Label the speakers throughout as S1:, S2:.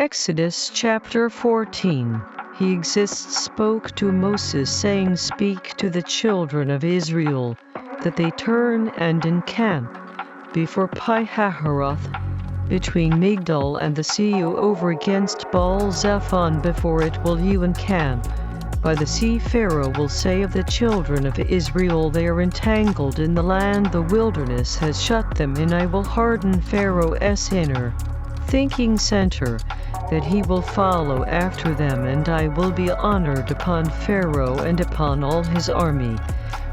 S1: Exodus chapter 14. He exists spoke to Moses, saying, Speak to the children of Israel, that they turn and encamp before Pi-hahiroth, between Migdol and the sea over against Baal-zephon. Before it will you encamp by the sea. Pharaoh will say of the children of Israel, They are entangled in the land, the wilderness has shut them in. I will harden Pharaoh's inner thinking center, that he will follow after them, and I will be honored upon Pharaoh and upon all his army,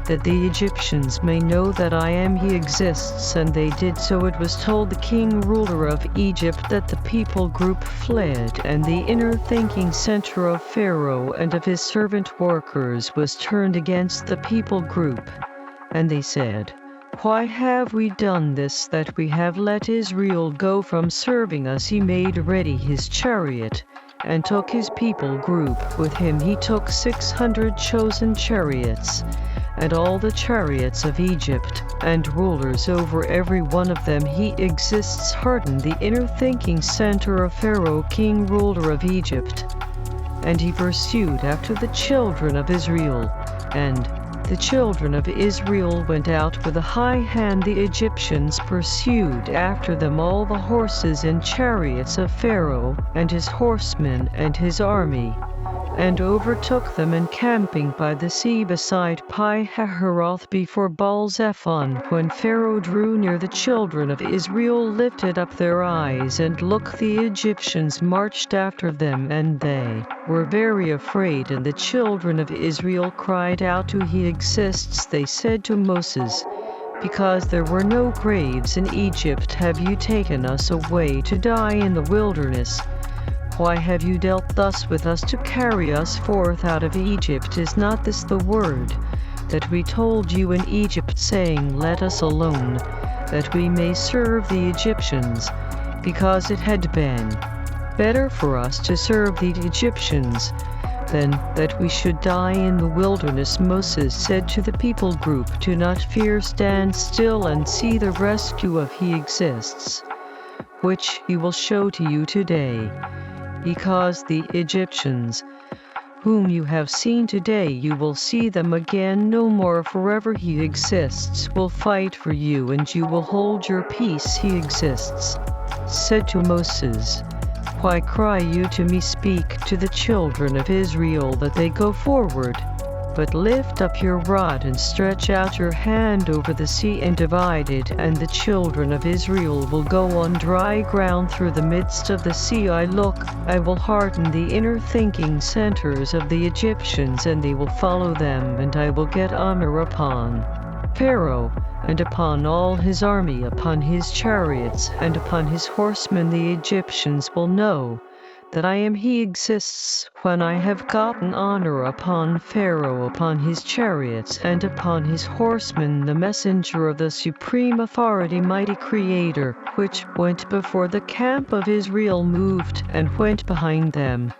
S1: that the Egyptians may know that I am he exists. And they did so. It was told the king ruler of Egypt that the people group fled, and the inner thinking center of Pharaoh and of his servant workers was turned against the people group. And they said, Why have we done this, that we have let Israel go from serving us? He made ready his chariot, and took his people group with him. He took 600 chosen chariots, and all the chariots of Egypt, and rulers over every one of them. He exists hardened the inner thinking center of Pharaoh, king ruler of Egypt. And he pursued after the children of Israel, and the children of Israel went out with a high hand. The Egyptians pursued after them all the horses and chariots of Pharaoh, and his horsemen and his army, and overtook them encamping by the sea beside Pi-hahiroth before Baal-zephon. When Pharaoh drew near, the children of Israel lifted up their eyes and looked. The Egyptians marched after them, and they were very afraid. And the children of Israel cried out to He exists. They said to Moses, Because there were no graves in Egypt, have you taken us away to die in the wilderness? Why have you dealt thus with us, to carry us forth out of Egypt? Is not this the word that we told you in Egypt, saying, Let us alone, that we may serve the Egyptians? Because it had been better for us to serve the Egyptians than that we should die in the wilderness. Moses said to the people group, Do not fear, stand still and see the rescue of He exists, which He will show to you today. Because the Egyptians, whom you have seen today, you will see them again no more forever. He exists will fight for you, and you will hold your peace. He exists said to Moses, Why cry you to me? Speak to the children of Israel that they go forward. But lift up your rod and stretch out your hand over the sea and divide it, and the children of Israel will go on dry ground through the midst of the sea. I will harden the inner thinking centers of the Egyptians, and they will follow them, and I will get honor upon Pharaoh and upon all his army, upon his chariots and upon his horsemen. The Egyptians will know that I am He exists, when I have gotten honor upon Pharaoh, upon his chariots, and upon his horsemen. The messenger of the supreme authority, mighty Creator, which went before the camp of Israel, moved and went behind them,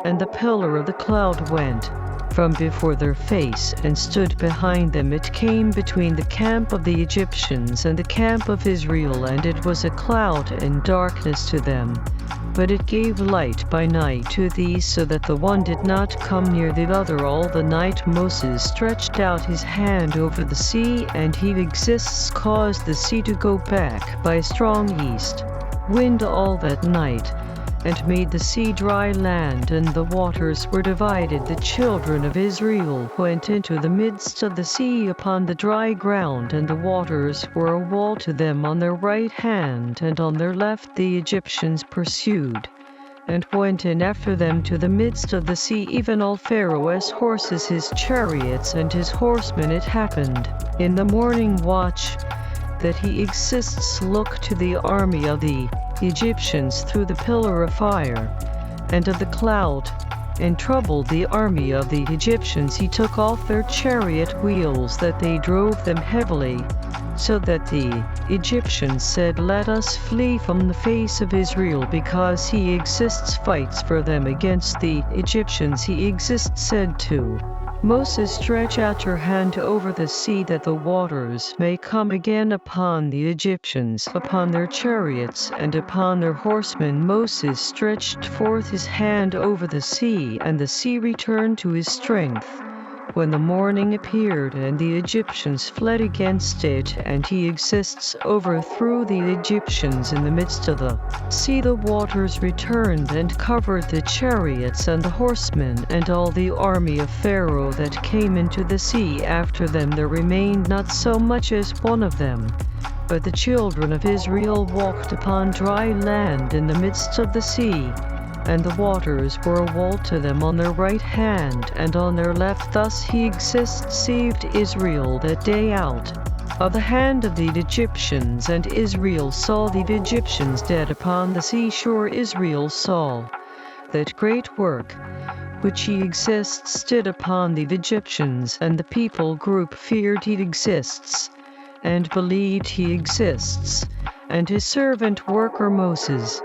S1: and the pillar of the cloud went from before their face and stood behind them. It came between the camp of the Egyptians and the camp of Israel, and it was a cloud and darkness to them. But it gave light by night to these, so that the one did not come near the other all the night. Moses stretched out his hand over the sea, and He exists caused the sea to go back by a strong east wind all that night, and made the sea dry land, and the waters were divided. The children of Israel went into the midst of the sea upon the dry ground, and the waters were a wall to them on their right hand and on their left. The Egyptians pursued and went in after them to the midst of the sea, even all Pharaoh's horses, his chariots, and his horsemen. It happened in the morning watch that He exists looked to the army of the Egyptians through the pillar of fire and of the cloud, and troubled the army of the Egyptians. He took off their chariot wheels, that they drove them heavily, so that the Egyptians said, Let us flee from the face of Israel, because He exists fights for them against the Egyptians. He exists said to Moses, stretch out your hand over the sea that the waters may come again upon the Egyptians, upon their chariots, and upon their horsemen. Moses stretched forth his hand over the sea, and the sea returned to his strength. When the morning appeared and the Egyptians fled against it, and he exists, overthrew the Egyptians in the midst of the sea, the waters returned and covered the chariots and the horsemen and all the army of Pharaoh that came into the sea after them. There remained not so much as one of them. But the children of Israel walked upon dry land in the midst of the sea, and the waters were a wall to them on their right hand and on their left. Thus he exists, saved Israel that day out of the hand of the Egyptians, and Israel saw the Egyptians dead upon the seashore. Israel saw that great work which he exists did upon the Egyptians, and the people group feared he exists, and believed he exists, and his servant worker Moses